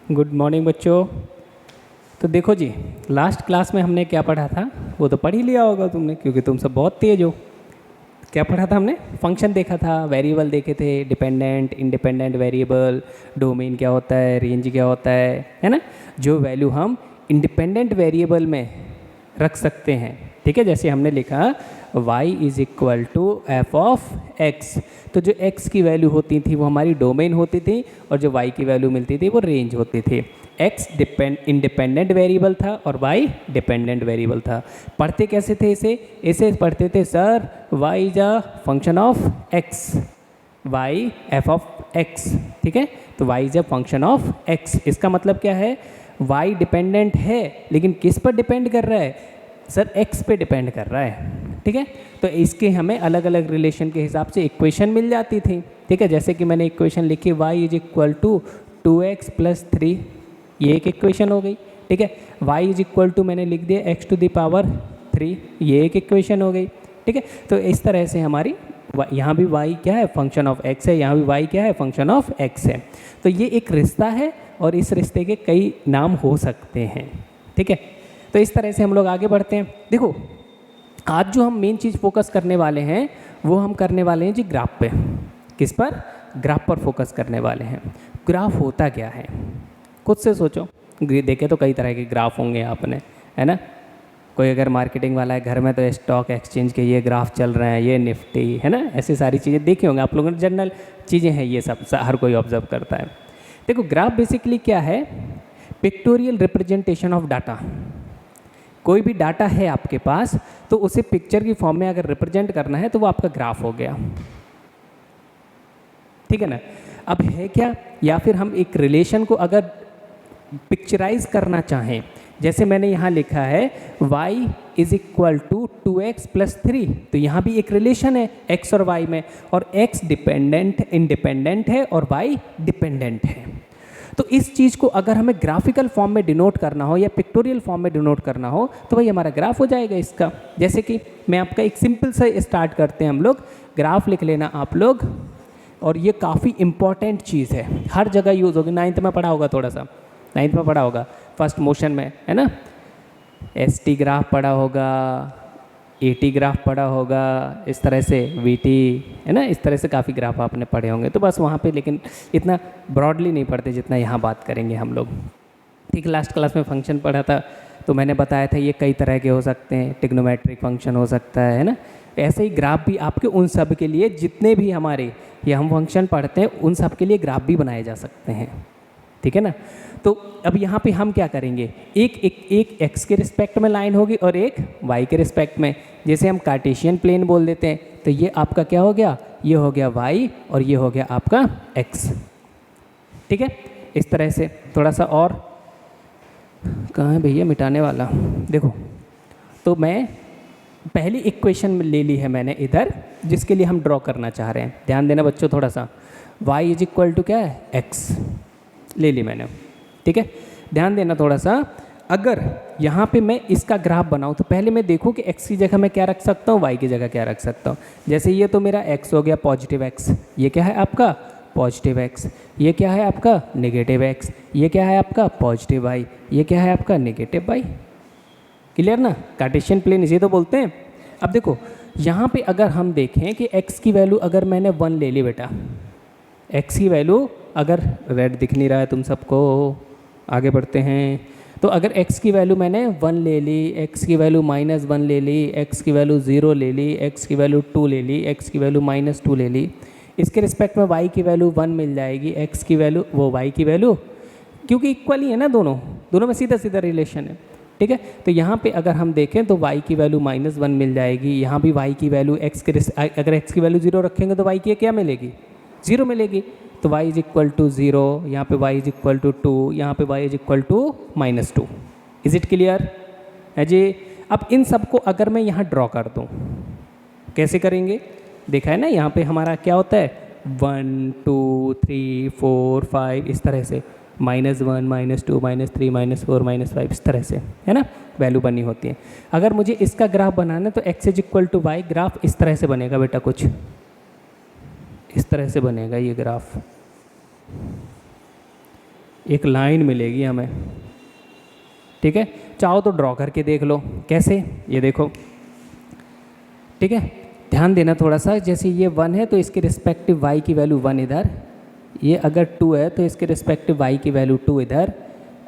Good morning बच्चों। तो देखो जी, लास्ट क्लास में हमने क्या पढ़ा था वो तो पढ़ ही लिया होगा तुमने, क्योंकि तुम सब बहुत तेज हो। क्या पढ़ा था हमने? फंक्शन देखा था, वेरिएबल देखे थे, डिपेंडेंट इंडिपेंडेंट वेरिएबल, डोमेन क्या होता है, रेंज क्या होता है ना। जो वैल्यू हम इंडिपेंडेंट वेरिएबल में रख सकते हैं, ठीक है। जैसे हमने लिखा y is equal to F of X, तो जो x की वैल्यू होती थी वो हमारी डोमेन होती थी, और जो y की वैल्यू मिलती थी वो रेंज होती थी। x इंडिपेंडेंट वेरिएबल था और y डिपेंडेंट वेरिएबल था। पढ़ते कैसे थे इसे? इसे पढ़ते थे sir y is a function of x, y F of x, ठीक है। तो y is a function of x, इसका मतलब क्या है? y डिपेंडेंट है, लेकिन किस पर डिपेंड कर रहा है सर? x पे डिपेंड कर रहा है, ठीक है। तो इसके हमें अलग अलग रिलेशन के हिसाब से इक्वेशन मिल जाती थी, ठीक है। जैसे कि मैंने इक्वेशन लिखी y is equal to 2x plus 3, ये एक इक्वेशन हो गई, ठीक है। y इज इक्वल टू मैंने लिख दिया x टू द पावर 3, ये एक इक्वेशन हो गई, ठीक है। तो इस तरह से हमारी यहाँ भी y क्या है? फंक्शन ऑफ x है, यहाँ भी y क्या है? फंक्शन ऑफ x है। तो ये एक रिश्ता है और इस रिश्ते के कई नाम हो सकते हैं, ठीक है। तो इस तरह से हम लोग आगे बढ़ते हैं। देखो, आज जो हम मेन चीज़ फोकस करने वाले हैं वो हम करने वाले हैं जी ग्राफ पे। किस पर? ग्राफ पर फोकस करने वाले हैं। ग्राफ होता क्या है? खुद से सोचो। देखे तो कई तरह के ग्राफ होंगे आपने, है ना। कोई अगर मार्केटिंग वाला है, घर में तो स्टॉक एक्सचेंज के ये ग्राफ चल रहे हैं, ये निफ्टी, है ना, ऐसी सारी चीज़ें देखी होंगे आप लोगों ने। जनरल चीज़ें हैं ये सब, हर कोई ऑब्जर्व करता है। देखो, ग्राफ बेसिकली क्या है? Pictorial representation of data. कोई भी डाटा है आपके पास, तो उसे पिक्चर की फॉर्म में अगर रिप्रेजेंट करना है तो वो आपका ग्राफ हो गया, ठीक है ना। अब है क्या, या फिर हम एक रिलेशन को अगर पिक्चराइज करना चाहें, जैसे मैंने यहाँ लिखा है y is equal to 2x plus 3, तो यहाँ भी एक रिलेशन है x और y में, और x डिपेंडेंट इंडिपेंडेंट है और y डिपेंडेंट है। तो इस चीज़ को अगर हमें ग्राफिकल फॉर्म में डिनोट करना हो या पिक्टोरियल फॉर्म में डिनोट करना हो तो भाई हमारा ग्राफ हो जाएगा इसका। जैसे कि मैं आपका एक सिंपल सा स्टार्ट करते हैं हम लोग। ग्राफ लिख लेना आप लोग, और ये काफ़ी इंपॉर्टेंट चीज़ है, हर जगह यूज़ होगी। 9th में पढ़ा होगा, थोड़ा सा 9th में पढ़ा होगा, फर्स्ट मोशन में, है ना। ST ग्राफ पढ़ा होगा, AT ग्राफ पढ़ा होगा, इस तरह से VT, है ना, इस तरह से काफ़ी ग्राफ आपने पढ़े होंगे। तो बस वहाँ पे लेकिन इतना ब्रॉडली नहीं पढ़ते जितना यहाँ बात करेंगे हम लोग, ठीक। लास्ट क्लास में फंक्शन पढ़ा था तो मैंने बताया था ये कई तरह के हो सकते हैं। टिग्नोमेट्रिक फंक्शन हो सकता है ना। ऐसे ही ग्राफ भी आपके उन सब के लिए, जितने भी हमारे ये हम फंक्शन पढ़ते हैं, उन सब के लिए ग्राफ भी बनाए जा सकते हैं, ठीक है ना। तो अब यहाँ पे हम क्या करेंगे, एक x के रिस्पेक्ट में लाइन होगी और एक y के रिस्पेक्ट में। जैसे हम कार्टेशियन प्लेन बोल देते हैं, तो ये आपका क्या हो गया? ये हो गया y और ये हो गया आपका x, ठीक है। इस तरह से थोड़ा सा और, कहाँ है भैया मिटाने वाला? देखो, तो मैं पहली इक्वेशन ले ली है मैंने इधर, जिसके लिए हम ड्रॉ करना चाह रहे हैं। ध्यान देना बच्चों थोड़ा सा। y इज इक्वल टू क्या है? x ले ली मैंने, ठीक है। ध्यान देना थोड़ा सा। अगर यहाँ पे मैं इसका ग्राफ बनाऊँ तो पहले मैं देखूँ कि x की जगह मैं क्या रख सकता हूँ, y की जगह क्या रख सकता हूँ। जैसे ये तो मेरा x हो गया पॉजिटिव x, ये क्या है आपका? Positive x। ये क्या है आपका? Negative x। ये क्या है आपका? Positive y। ये क्या है आपका? Negative y। क्लियर ना? कार्टेशियन प्लेन इसे तो बोलते हैं। अब देखो, यहाँ पे अगर हम देखें कि x की वैल्यू अगर मैंने 1 ले ली बेटा, x की वैल्यू अगर, रेड दिख नहीं रहा है तुम सबको, आगे बढ़ते हैं। तो अगर x की वैल्यू मैंने 1 ले ली, x की वैल्यू -1 ले ली, x की वैल्यू 0 ले ली, x की वैल्यू 2 ले ली, x की वैल्यू -2 ले ली, इसके रिस्पेक्ट में y की वैल्यू 1 मिल जाएगी, x की वैल्यू वो y की वैल्यू, क्योंकि इक्वल ही है ना, दोनों में सीधा सीधा रिलेशन है, ठीक है। तो यहाँ पे अगर हम देखें तो y की वैल्यू -1 मिल जाएगी, यहाँ भी y की वैल्यू अगर x की वैल्यू 0 रखेंगे तो y की क्या मिलेगी? 0 मिलेगी। तो y इज इक्वल टू 0, यहाँ पे y इज इक्वल टू 2, यहाँ पे y is equal to -2। Is it clear है जी? अब इन सबको अगर मैं यहाँ ड्रॉ कर दूँ, कैसे करेंगे? देखा है ना, यहाँ पे हमारा क्या होता है? 1 2 3 4 5, इस तरह से -1 -2 -3 -4 -5, इस तरह से, है ना, वैल्यू बनी होती है। अगर मुझे इसका ग्राफ बनाना है तो x is equal to y, graph इस तरह से बनेगा बेटा, कुछ इस तरह से बनेगा ये ग्राफ। एक लाइन मिलेगी हमें, ठीक है। चाहो तो ड्रॉ करके देख लो कैसे, ये देखो, ठीक है। ध्यान देना थोड़ा सा, जैसे ये 1 है तो इसके रिस्पेक्टिव y की वैल्यू 1 इधर, ये अगर 2 है तो इसके रिस्पेक्टिव y की वैल्यू 2 इधर,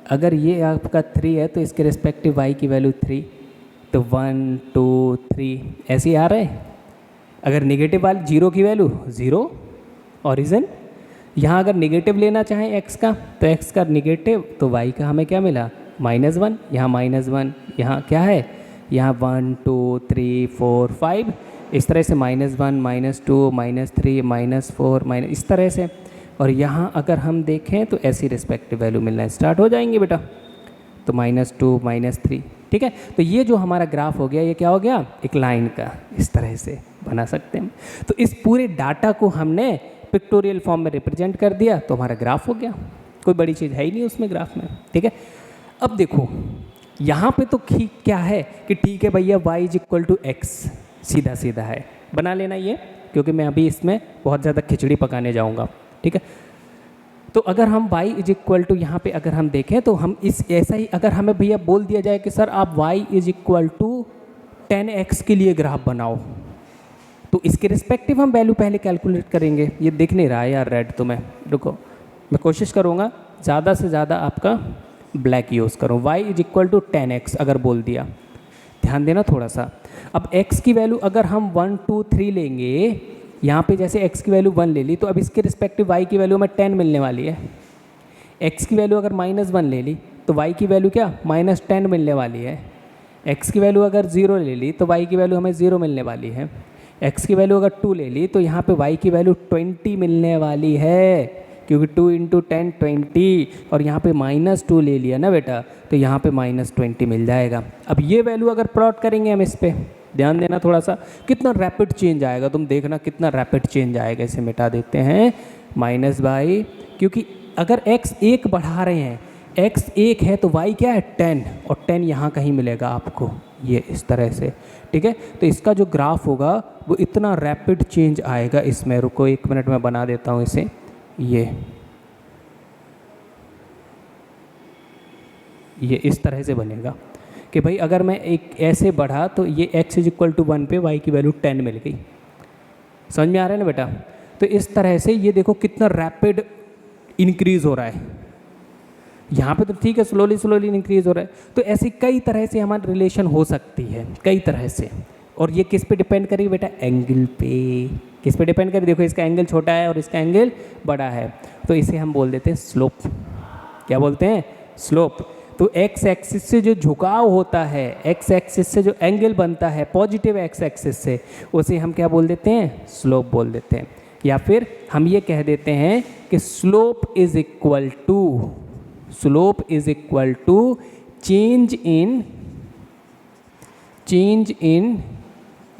अगर ये आपका 3 है तो इसके रिस्पेक्टिव y की वैल्यू 3, तो 1 2 3 ऐसे ही आ रहा है। अगर निगेटिव वाली 0 की वैल्यू 0 ओरिजिन, यहाँ अगर निगेटिव लेना चाहें x का तो x का निगेटिव, तो y का हमें क्या मिला -1, यहाँ -1, यहाँ क्या है, यहाँ 1 2 3 4 5, इस तरह से -1 -2 -3 -4 इस तरह से। और यहाँ अगर हम देखें तो ऐसी रिस्पेक्टिव वैल्यू मिलना स्टार्ट हो जाएंगे बेटा, तो -2 -3, ठीक है। तो ये जो हमारा ग्राफ हो गया, ये क्या हो गया, एक लाइन का इस तरह से बना सकते हैं। तो इस पूरे डाटा को हमने पिक्टोरियल फॉर्म में रिप्रेजेंट कर दिया, तो हमारा ग्राफ हो गया। कोई बड़ी चीज़ है ही नहीं उसमें ग्राफ में, ठीक है। अब देखो यहाँ पे तो क्या है कि ठीक है भैया y = x, सीधा सीधा है, बना लेना ये, क्योंकि मैं अभी इसमें बहुत ज़्यादा खिचड़ी पकाने जाऊँगा, ठीक है। तो अगर हम y = यहाँ पे अगर हम देखें तो हम इस ऐसा ही, अगर हमें भैया बोल दिया जाए कि सर आप y = 10x के लिए ग्राफ बनाओ, तो इसके रिस्पेक्टिव हम वैल्यू पहले कैलकुलेट करेंगे। ये दिख नहीं रहा है यार रेड, तो मैं रुको, मैं कोशिश करूँगा ज़्यादा से ज़्यादा आपका ब्लैक यूज़ करूँ। y = 10x अगर बोल दिया, ध्यान देना थोड़ा सा। अब x की वैल्यू अगर हम 1 2 3 लेंगे, यहाँ पे जैसे x की वैल्यू 1 ले ली, तो अब इसके रिस्पेक्टिव y की वैल्यू हमें 10 मिलने वाली है। x की वैल्यू अगर -1 ले ली तो y की वैल्यू क्या -10 मिलने वाली है। x की वैल्यू अगर 0 ले ली तो y की वैल्यू हमें 0 मिलने वाली है। x की वैल्यू अगर 2 ले ली तो यहाँ पे y की वैल्यू 20 मिलने वाली है, क्योंकि 2 × 10 20, और यहाँ पे -2 ले लिया ना बेटा, तो यहाँ पे -20 मिल जाएगा। अब ये वैल्यू अगर प्लॉट करेंगे हम इस पर, ध्यान देना थोड़ा सा, कितना रैपिड चेंज आएगा, तुम देखना कितना रैपिड चेंज आएगा। इसे मिटा देते हैं -y, क्योंकि अगर x 1 बढ़ा रहे हैं, x 1 है तो y क्या है 10, और 10 यहाँ कहीं मिलेगा आपको, ये इस तरह से, ठीक है। तो इसका जो ग्राफ होगा वो इतना रैपिड चेंज आएगा इसमें। रुको 1 मिनट में बना देता हूँ इसे। ये इस तरह से बनेगा कि भाई अगर मैं एक ऐसे बढ़ा तो ये x = 1 पे y की वैल्यू 10 मिल गई। समझ में आ रहा है ना बेटा। तो इस तरह से ये देखो कितना रैपिड इंक्रीज़ हो रहा है। यहाँ पे तो ठीक है स्लोली स्लोली इंक्रीज़ हो रहा है। तो ऐसी कई तरह से हमारी रिलेशन हो सकती है, कई तरह से। और ये किस पे डिपेंड करेगी बेटा, एंगल पे। किस पे डिपेंड करेगी, देखो इसका एंगल छोटा है और इसका एंगल बड़ा है, तो इसे हम बोल देते हैं स्लोप। क्या बोलते हैं, स्लोप। तो एक्स एक्सिस से जो झुकाव होता है, एक्स एक्सिस से जो एंगल बनता है पॉजिटिव एक्स एक्सिस से, उसे हम क्या बोल देते हैं, स्लोप बोल देते हैं। या फिर हम ये कह देते हैं कि slope is equal to change in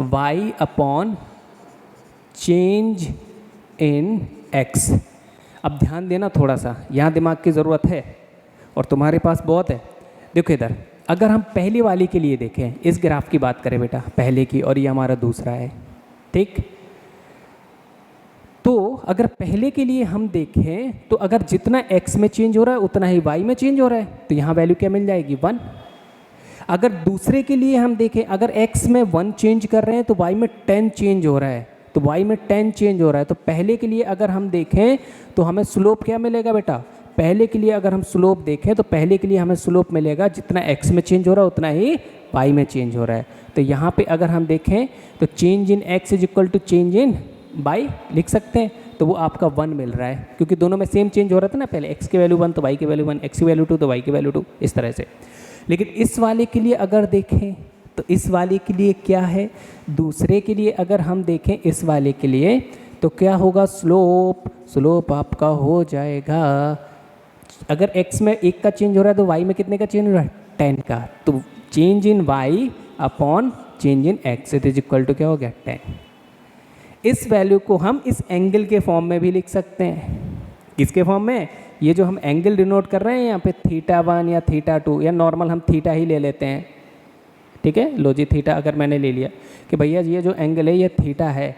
y upon change in x। अब ध्यान देना थोड़ा सा, यहाँ दिमाग की ज़रूरत है और तुम्हारे पास बहुत है। देखो इधर, अगर हम पहली वाली के लिए देखें, इस ग्राफ की बात करें बेटा, पहले की, और ये हमारा दूसरा है, ठीक। तो अगर पहले के लिए हम देखें तो अगर जितना x में चेंज हो रहा है उतना ही y में चेंज हो रहा है, तो यहाँ वैल्यू क्या मिल जाएगी, 1। अगर दूसरे के लिए हम देखें, अगर x में 1 चेंज कर रहे हैं तो y में 10 चेंज हो रहा है, तो y में 10 चेंज हो रहा है। तो पहले के लिए अगर हम देखें तो हमें स्लोप क्या मिलेगा बेटा, पहले के लिए अगर हम स्लोप देखें तो पहले के लिए हमें स्लोप मिलेगा जितना x में चेंज हो रहा है उतना ही y में चेंज हो रहा है। तो यहाँ पे अगर हम देखें तो change in x is equal to change in y लिख सकते हैं, तो वो आपका 1 मिल रहा है, क्योंकि दोनों में सेम चेंज हो रहा था ना, पहले x की वैल्यू 1 तो y की वैल्यू 1, x की वैल्यू 2 तो y की वैल्यू 2, इस तरह से। लेकिन इस वाले के लिए अगर देखें तो इस वाले के लिए क्या है, दूसरे के लिए अगर हम देखें इस वाले के लिए तो क्या होगा, स्लोप आपका हो जाएगा, अगर x में 1 का चेंज हो रहा है तो y में कितने का चेंज हो रहा है, 10 का। तो change in y upon change in x is equal to क्या हो गया, 10। इस वैल्यू को हम इस एंगल के फॉर्म में भी लिख सकते हैं। किसके फॉर्म में, ये जो हम एंगल डिनोट कर रहे हैं यहाँ पे θ1 या θ2, या नॉर्मल हम थीटा ही ले लेते हैं, ठीक है। लो जी थीटा अगर मैंने ले लिया कि भैया ये जो एंगल है ये थीटा है,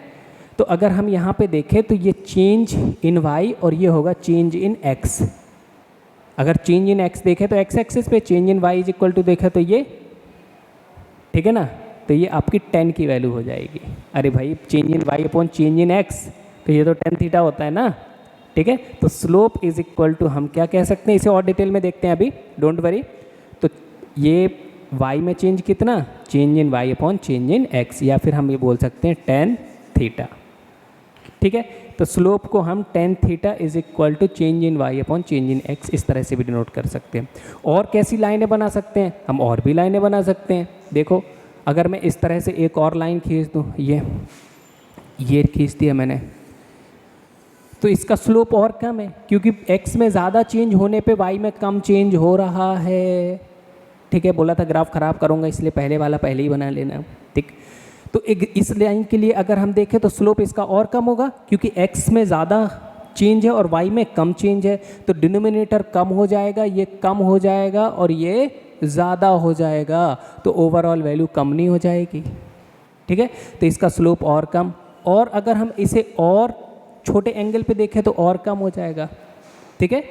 तो अगर हम यहाँ पे देखें तो ये चेंज इन y और ये होगा चेंज इन x, अगर चेंज इन एक्स देखें तो एक्स एक्सिस पे, change in Y is equal to देखें तो ये, ठीक है ना, तो ये आपकी 10 की वैल्यू हो जाएगी। अरे भाई change in Y upon change in X, तो ये तो tan थीटा होता है ना, ठीक है। तो स्लोप इज इक्वल टू हम क्या कह सकते हैं, इसे और डिटेल में देखते हैं अभी, डोंट वरी। तो ये y में चेंज कितना, change in y upon change in x, या फिर हम ये बोल सकते हैं tan थीटा, ठीक है। तो स्लोप को हम tan theta is equal to change in y upon change in x इस तरह से भी डिनोट कर सकते हैं। और कैसी लाइनें बना सकते हैं हम, और भी लाइनें बना सकते हैं। देखो अगर मैं इस तरह से एक और लाइन खींच दूँ, ये खींच दिया मैंने, तो इसका स्लोप और कम है, क्योंकि x में ज़्यादा चेंज होने पे y में कम चेंज हो रहा है, ठीक है। बोला था ग्राफ खराब करूँगा, इसलिए पहले वाला पहले ही बना लेना, ठीक। तो एक इस लाइन के लिए अगर हम देखें तो स्लोप इसका और कम होगा, क्योंकि x में ज़्यादा चेंज है और y में कम चेंज है, तो डिनोमिनेटर कम हो जाएगा, ये कम हो जाएगा और ये ज़्यादा हो जाएगा, तो ओवरऑल वैल्यू कम नहीं हो जाएगी, ठीक है। तो इसका स्लोप और कम, और अगर हम इसे और छोटे एंगल पे देखें तो और कम हो जाएगा, ठीक है।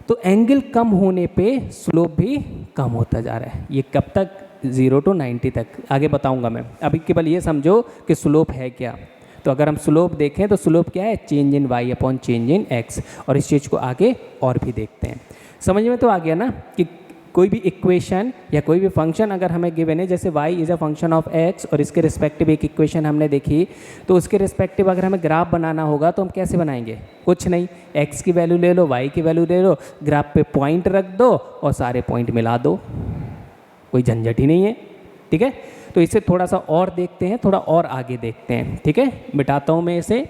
तो एंगल कम होने पे स्लोप भी कम होता जा रहा है। ये कब तक, 0 to 90 तक, आगे बताऊंगा मैं। अभी केवल ये समझो कि स्लोप है क्या। तो अगर हम स्लोप देखें तो स्लोप क्या है, change in y upon change in x, और इस चीज़ को आगे और भी देखते हैं। समझ में तो आ गया ना कि कोई भी इक्वेशन या कोई भी फंक्शन अगर हमें गिवन है, जैसे y is a function of x, और इसके रिस्पेक्टिव एक इक्वेशन हमने देखी, तो उसके रिस्पेक्टिव अगर हमें ग्राफ बनाना होगा तो हम कैसे बनाएंगे, कुछ नहीं, x की वैल्यू ले लो, y की वैल्यू ले लो, ग्राफ पे पॉइंट रख दो और सारे पॉइंट मिला दो, कोई झंझट ही नहीं है, ठीक है। तो इसे थोड़ा सा और देखते हैं, थोड़ा और आगे देखते हैं, ठीक है। मिटाता हूँ मैं इसे,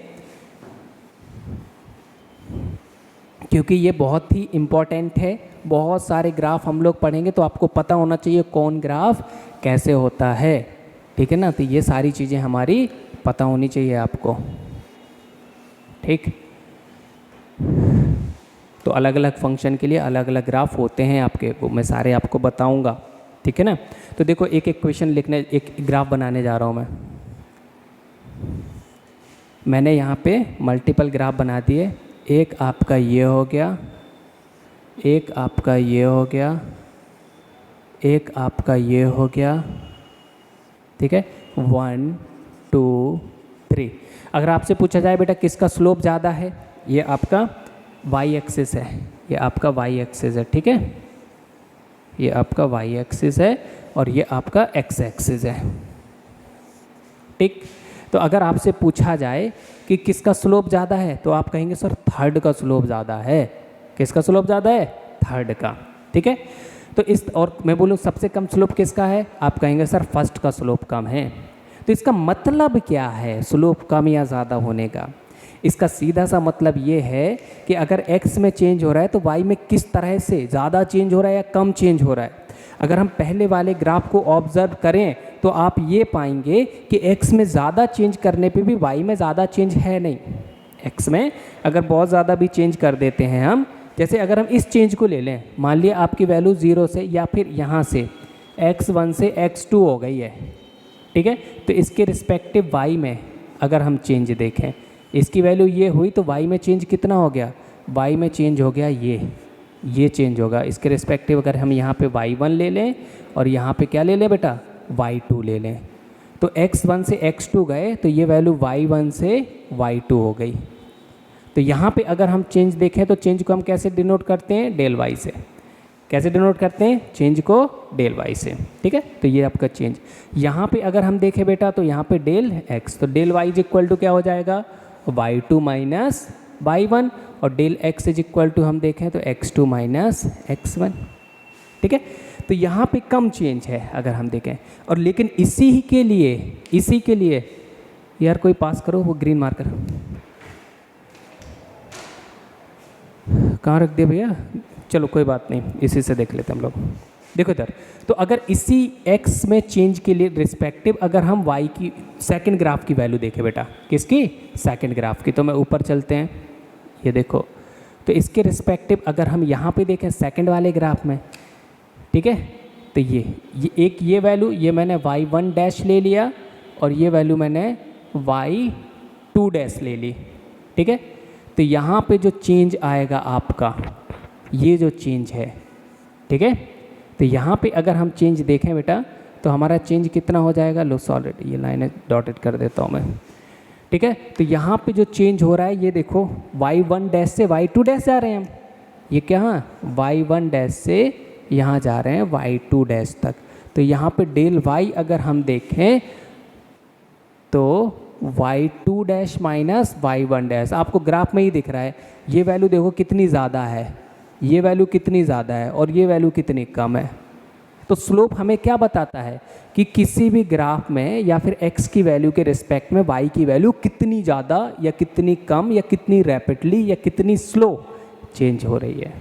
क्योंकि ये बहुत ही इम्पॉर्टेंट है। बहुत सारे ग्राफ हम लोग पढ़ेंगे तो आपको पता होना चाहिए कौन ग्राफ कैसे होता है, ठीक है ना। तो ये सारी चीज़ें हमारी पता होनी चाहिए आपको, ठीक। तो अलग अलग फंक्शन के लिए अलग अलग ग्राफ होते हैं आपके, वो मैं सारे आपको बताऊंगा, ठीक है ना। तो देखो एक इक्वेशन लिखने, एक ग्राफ बनाने जा रहा हूँ मैंने यहाँ पे मल्टीपल ग्राफ बना दिए। एक आपका ये हो गया, एक आपका ये हो गया, एक आपका ये हो गया, ठीक है, 1 2 3। अगर आपसे पूछा जाए बेटा किसका स्लोप ज़्यादा है, ये आपका वाई एक्सिस है, ये आपका वाई एक्सिस है, ठीक है, ये आपका वाई एक्सिस है और ये आपका एक्स एक्सिस है, ठीक। तो अगर आपसे पूछा जाए कि किसका स्लोप ज़्यादा है, तो आप कहेंगे सर थर्ड का स्लोप ज़्यादा है। किसका स्लोप ज़्यादा है, थर्ड का, ठीक है। तो इस, और मैं बोलूँ सबसे कम स्लोप किसका है, आप कहेंगे सर फर्स्ट का स्लोप कम है। तो इसका मतलब क्या है स्लोप कम या ज़्यादा होने का, इसका सीधा सा मतलब ये है कि अगर x में चेंज हो रहा है तो y में किस तरह से ज़्यादा चेंज हो रहा है या कम चेंज हो रहा है। अगर हम पहले वाले ग्राफ को ऑब्जर्व करें तो आप ये पाएंगे कि x में ज़्यादा चेंज करने पे भी y में ज़्यादा चेंज है नहीं। x में अगर बहुत ज़्यादा भी चेंज कर देते हैं हम, जैसे अगर हम इस चेंज को ले लें, मान लिया आपकी वैल्यू 0 से या फिर यहाँ से x1 से x2 हो गई है, ठीक है। तो इसके रिस्पेक्टिव y में अगर हम चेंज देखें, इसकी वैल्यू ये हुई तो y में चेंज कितना हो गया, y में चेंज हो गया ये चेंज होगा। इसके रिस्पेक्टिव अगर हम यहाँ पे y1 ले लें और यहाँ पे क्या ले लें बेटा, y2 ले लें, तो x1 से x2 गए तो ये वैल्यू y1 से y2 हो गई। तो यहाँ पे अगर हम चेंज देखें तो चेंज को हम कैसे डिनोट करते हैं, डेल y से। कैसे डिनोट करते हैं चेंज को, डेल y से, ठीक है। तो ये आपका चेंज। यहाँ पे अगर हम देखें बेटा तो यहाँ पे डेल x, तो del y is equal to क्या हो जाएगा, y2 माइनस y1, और del x is equal to हम देखें तो x2 माइनस x1, ठीक है। तो यहाँ पे कम चेंज है अगर हम देखें, और लेकिन इसी के लिए यार कोई पास करो वो ग्रीन मार्कर, कहाँ रख दिया भैया, चलो कोई बात नहीं, इसी से देख लेते हम लोग। देखो इधर, तो अगर इसी x में चेंज के लिए रिस्पेक्टिव अगर हम y की सेकंड ग्राफ की वैल्यू देखें बेटा, किसकी, सेकंड ग्राफ की, तो मैं ऊपर चलते हैं, ये देखो, तो इसके रिस्पेक्टिव अगर हम यहाँ पे देखें सेकंड वाले ग्राफ में, ठीक है, तो ये वैल्यू ये मैंने y1 डैश ले लिया और ये वैल्यू मैंने y2 डैश ले ली, ठीक है। तो यहाँ पे जो चेंज आएगा आपका ये जो चेंज है, ठीक है। तो यहाँ पे अगर हम चेंज देखें बेटा तो हमारा चेंज कितना हो जाएगा, लो सॉलिड, ये लाइनें डॉटेड कर देता हूँ मैं, ठीक है। तो यहाँ पे जो चेंज हो रहा है ये देखो, y1 डैश से y2 डैश जा रहे हैं हम, ये क्या, y1 डैश से यहाँ जा रहे हैं y2 डैश तक। तो यहाँ पे डेल y अगर हम देखें तो y2 dash minus y1 dash, आपको ग्राफ में ही दिख रहा है, ये वैल्यू देखो कितनी ज़्यादा है, ये वैल्यू कितनी ज़्यादा है और ये वैल्यू कितनी कम है। तो स्लोप हमें क्या बताता है कि किसी भी ग्राफ में या फिर x की वैल्यू के रिस्पेक्ट में y की वैल्यू कितनी ज़्यादा या कितनी कम या कितनी रैपिडली या कितनी स्लो चेंज हो रही है,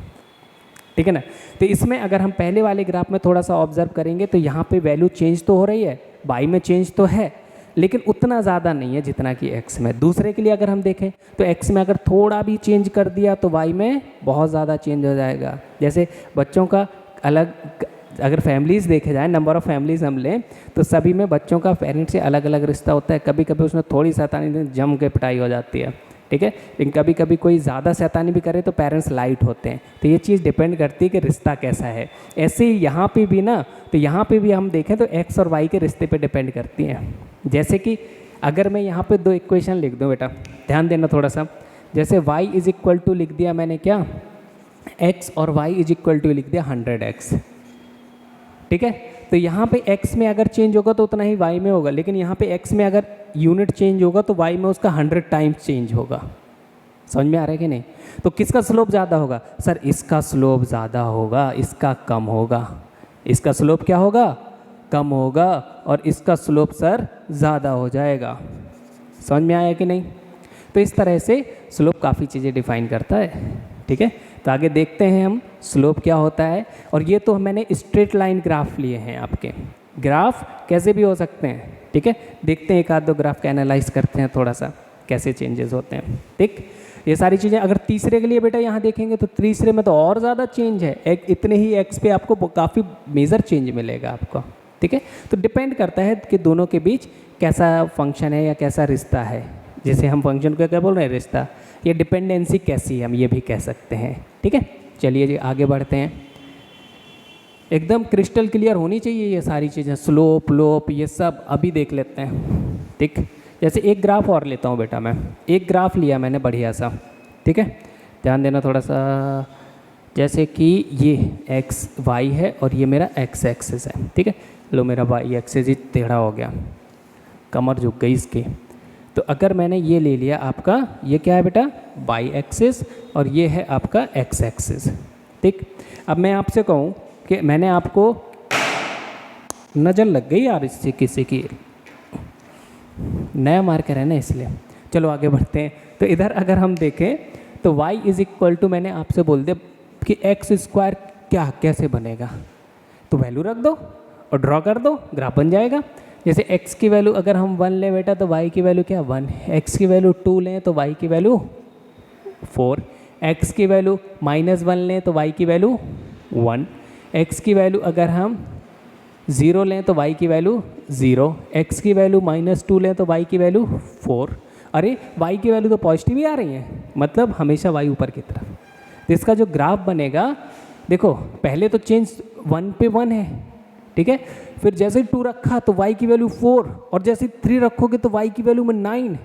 ठीक है ना। तो इसमें अगर हम पहले वाले ग्राफ में थोड़ा सा ऑब्जर्व करेंगे तो यहाँ पे वैल्यू चेंज तो हो रही है, y में चेंज तो है लेकिन उतना ज़्यादा नहीं है जितना कि x में। दूसरे के लिए अगर हम देखें तो x में अगर थोड़ा भी चेंज कर दिया तो y में बहुत ज़्यादा चेंज हो जाएगा। जैसे बच्चों का अलग, अगर फैमिलीज़ देखे जाए, नंबर ऑफ़ फैमिलीज़ हम लें तो सभी में बच्चों का पेरेंट्स से अलग अलग रिश्ता होता है। कभी कभी उसमें थोड़ी शैतानी जम के पिटाई हो जाती है, ठीक है, लेकिन कभी कभी कोई ज़्यादा शैतानी भी करे तो पेरेंट्स लाइट होते हैं। तो ये चीज़ डिपेंड करती है कि रिश्ता कैसा है। ऐसे ही यहाँ पे भी ना, तो यहाँ पे भी हम देखें तो x और y के रिश्ते पे डिपेंड करती हैं। जैसे कि अगर मैं यहाँ पे दो इक्वेशन लिख दूँ बेटा, ध्यान देना थोड़ा सा, जैसे y इज इक्वल टू लिख दिया मैंने क्या, x और y इज इक्वल टू लिख दिया 100x, ठीक है। तो यहाँ पे x में अगर चेंज होगा तो उतना ही y में होगा, लेकिन यहाँ पे x में अगर यूनिट चेंज होगा तो y में उसका 100 टाइम्स चेंज होगा। समझ में आ रहा है कि नहीं। तो किसका स्लोप ज़्यादा होगा, सर इसका स्लोप ज़्यादा होगा, इसका कम होगा। इसका स्लोप क्या होगा, कम होगा, और इसका स्लोप सर ज़्यादा हो जाएगा। समझ में आया कि नहीं। तो इस तरह से स्लोप काफ़ी चीज़ें डिफाइन करता है, ठीक है। तो आगे देखते हैं हम स्लोप क्या होता है। और ये तो मैंने स्ट्रेट लाइन ग्राफ लिए हैं, आपके ग्राफ कैसे भी हो सकते हैं, ठीक है। देखते हैं एक आध दो ग्राफ का एनालाइज करते हैं थोड़ा सा कैसे चेंजेस होते हैं, ठीक। ये सारी चीज़ें अगर तीसरे के लिए बेटा यहाँ देखेंगे तो तीसरे में तो और ज़्यादा चेंज है, एक इतने ही एक्स पे आपको काफ़ी मेजर चेंज मिलेगा आपको, ठीक है। तो डिपेंड करता है कि दोनों के बीच कैसा फंक्शन है या कैसा रिश्ता है। जैसे हम फंक्शन को क्या बोल रहे हैं, रिश्ता, ये डिपेंडेंसी कैसी है हम ये भी कह सकते हैं, ठीक है। चलिए जी आगे बढ़ते हैं। एकदम क्रिस्टल क्लियर होनी चाहिए ये सारी चीज़ें, स्लोप लोप ये सब अभी देख लेते हैं, ठीक। जैसे एक ग्राफ और लेता हूँ बेटा, मैं एक ग्राफ लिया मैंने बढ़िया सा, ठीक है, ध्यान देना थोड़ा सा। जैसे कि ये एक्स वाई है और ये मेरा एक्स एक्सिस है, ठीक है। लो मेरा वाई एक्सिस ही टेढ़ा हो गया, कमर झुक गई इसकी। तो अगर मैंने ये ले लिया आपका, ये क्या है बेटा, वाई एक्सिस, और ये है आपका एक्स एक्सिस, ठीक। अब मैं आपसे कहूँ कि मैंने आपको, नज़र लग गई यार इससे किसी की, नया मार्कर है ना इसलिए। चलो आगे बढ़ते हैं। तो इधर अगर हम देखें तो y इज इक्वल टू, मैंने आपसे बोल दिया कि एक्स स्क्वायर क्या कैसे बनेगा, तो वैल्यू रख दो और ड्रॉ कर दो, ग्राफ बन जाएगा। जैसे x की वैल्यू अगर हम 1 लें बेटा तो y की वैल्यू क्या 1, x की वैल्यू 2 लें तो y की वैल्यू 4, x की वैल्यू -1 लें तो y की वैल्यू 1, x की वैल्यू अगर हम 0 लें तो y की वैल्यू 0, x की वैल्यू -2 लें तो y की वैल्यू 4। अरे y की वैल्यू तो पॉजिटिव ही आ रही है, मतलब हमेशा y ऊपर की तरफ। तो इसका जो ग्राफ बनेगा, देखो पहले तो चेंज 1 पे 1 है, ठीक है, फिर जैसे ही 2 रखा तो y की वैल्यू 4, और जैसे 3 रखोगे तो y की वैल्यू में 9,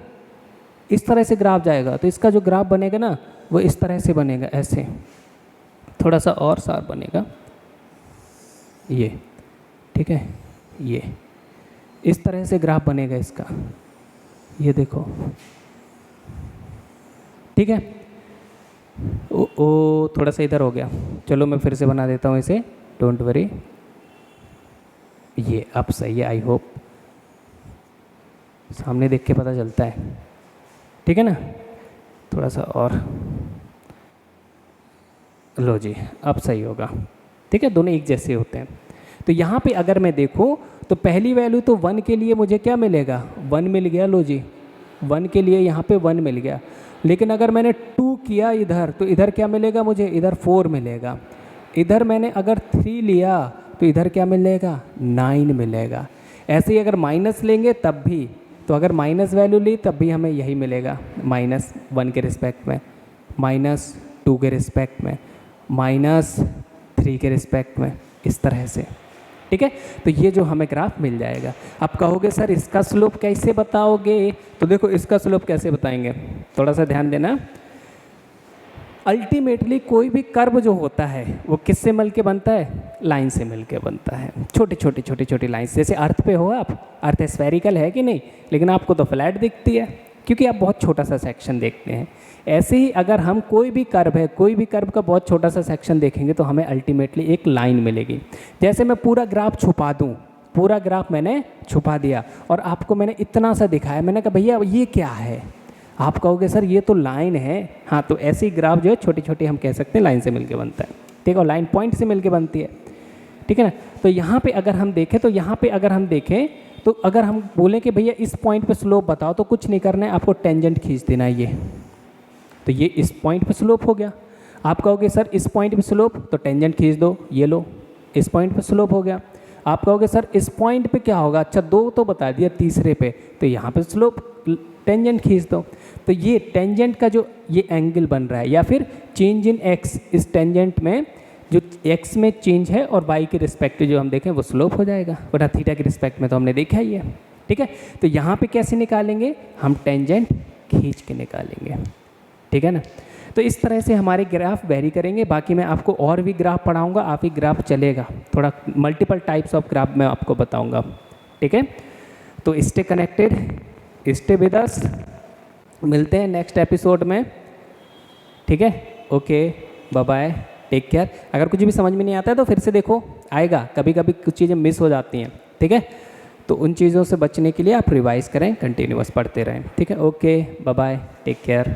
इस तरह से ग्राफ जाएगा। तो इसका जो ग्राफ बनेगा ना वो इस तरह से बनेगा, ऐसे थोड़ा सा और शार्प बनेगा ये, ठीक है, ये इस तरह से ग्राफ बनेगा इसका, ये देखो, ठीक है। ओ थोड़ा सा इधर हो गया, चलो मैं फिर से बना देता हूँ इसे, डोंट वरी। ये अब सही है, आई होप सामने देख के पता चलता है, ठीक है ना। थोड़ा सा और, लो जी अब सही होगा, ठीक है, दोनों एक जैसे होते हैं। तो यहाँ पे अगर मैं देखूँ तो पहली वैल्यू तो 1 के लिए मुझे क्या मिलेगा, 1 मिल गया, लो जी 1 के लिए यहाँ पे 1 मिल गया। लेकिन अगर मैंने 2 किया इधर तो इधर क्या मिलेगा मुझे, इधर 4 मिलेगा। इधर मैंने अगर 3 लिया तो इधर क्या मिलेगा, 9 मिलेगा। ऐसे ही अगर माइनस लेंगे तब भी, तो अगर माइनस वैल्यू ली तब भी हमें यही मिलेगा, -1 के रिस्पेक्ट में, -2 के रिस्पेक्ट में, -3 के रिस्पेक्ट में, इस तरह से। ठीक है, तो ये जो हमें ग्राफ मिल जाएगा। अब कहोगे सर इसका स्लोप कैसे बताओगे, तो देखो इसका स्लोप कैसे बताएंगे, थोड़ा सा ध्यान देना। अल्टीमेटली कोई भी कर्व जो होता है वो किससे मिल के बनता है, लाइन से मिल के बनता है, छोटी छोटी लाइन। जैसे अर्थ पे हो आप, अर्थ स्फेरिकल है कि नहीं, लेकिन आपको तो फ्लैट दिखती है क्योंकि आप बहुत छोटा सा सेक्शन देखते हैं। ऐसे ही अगर हम कोई भी कर्व है, कोई भी कर्व का बहुत छोटा सा सेक्शन देखेंगे तो हमें अल्टीमेटली एक लाइन मिलेगी। जैसे मैं पूरा ग्राफ छुपा दूँ, पूरा ग्राफ मैंने छुपा दिया और आपको मैंने इतना सा दिखाया, मैंने कहा भैया ये क्या है, आप कहोगे सर ये तो लाइन है। हाँ, तो ऐसी ग्राफ जो है छोटी छोटी हम कह सकते हैं लाइन से मिलके बनता है। ठीक है, और लाइन पॉइंट से मिलके बनती है। ठीक है ना, तो यहाँ पे अगर हम देखें, तो यहाँ पे अगर हम देखें तो अगर हम बोलें कि भैया इस पॉइंट पे स्लोप बताओ, तो कुछ नहीं करना है, आपको टेंजेंट खींच देना है ये, तो ये इस पॉइंट पे स्लोप हो गया। आप कहोगे सर इस पॉइंट पे स्लोप, तो टेंजेंट खींच दो, ये लो, इस पॉइंट पे स्लोप हो गया। आप कहोगे सर इस पॉइंट पे क्या होगा, अच्छा 2 तो बता दिया, तीसरे पे तो यहाँ पे स्लोप, टेंजेंट खींच दो। तो ये टेंजेंट का जो ये एंगल बन रहा है, या फिर चेंज इन एक्स, इस टेंजेंट में जो एक्स में चेंज है और वाई के रिस्पेक्ट जो हम देखें वो स्लोप हो जाएगा, वरना थीटा के रिस्पेक्ट में तो हमने देखा ही है। ठीक है, तो यहाँ पे कैसे निकालेंगे, हम टेंजेंट खींच के निकालेंगे। ठीक है ना, तो इस तरह से हमारे ग्राफ वेरी करेंगे। बाकी मैं आपको और भी ग्राफ पढ़ाऊँगा, आप ही ग्राफ चलेगा, थोड़ा मल्टीपल टाइप्स ऑफ ग्राफ मैं आपको बताऊँगा। ठीक है, तो stay connected, stay with us, मिलते हैं नेक्स्ट एपिसोड में। ठीक है, okay, bye bye, take care. अगर कुछ भी समझ में नहीं आता है तो फिर से देखो, आएगा, कभी कभी कुछ चीज़ें मिस हो जाती हैं। ठीक है, तो उन चीज़ों से बचने के लिए आप रिवाइज करें, कंटिन्यूअस पढ़ते रहें। ठीक है, okay, bye bye, take care.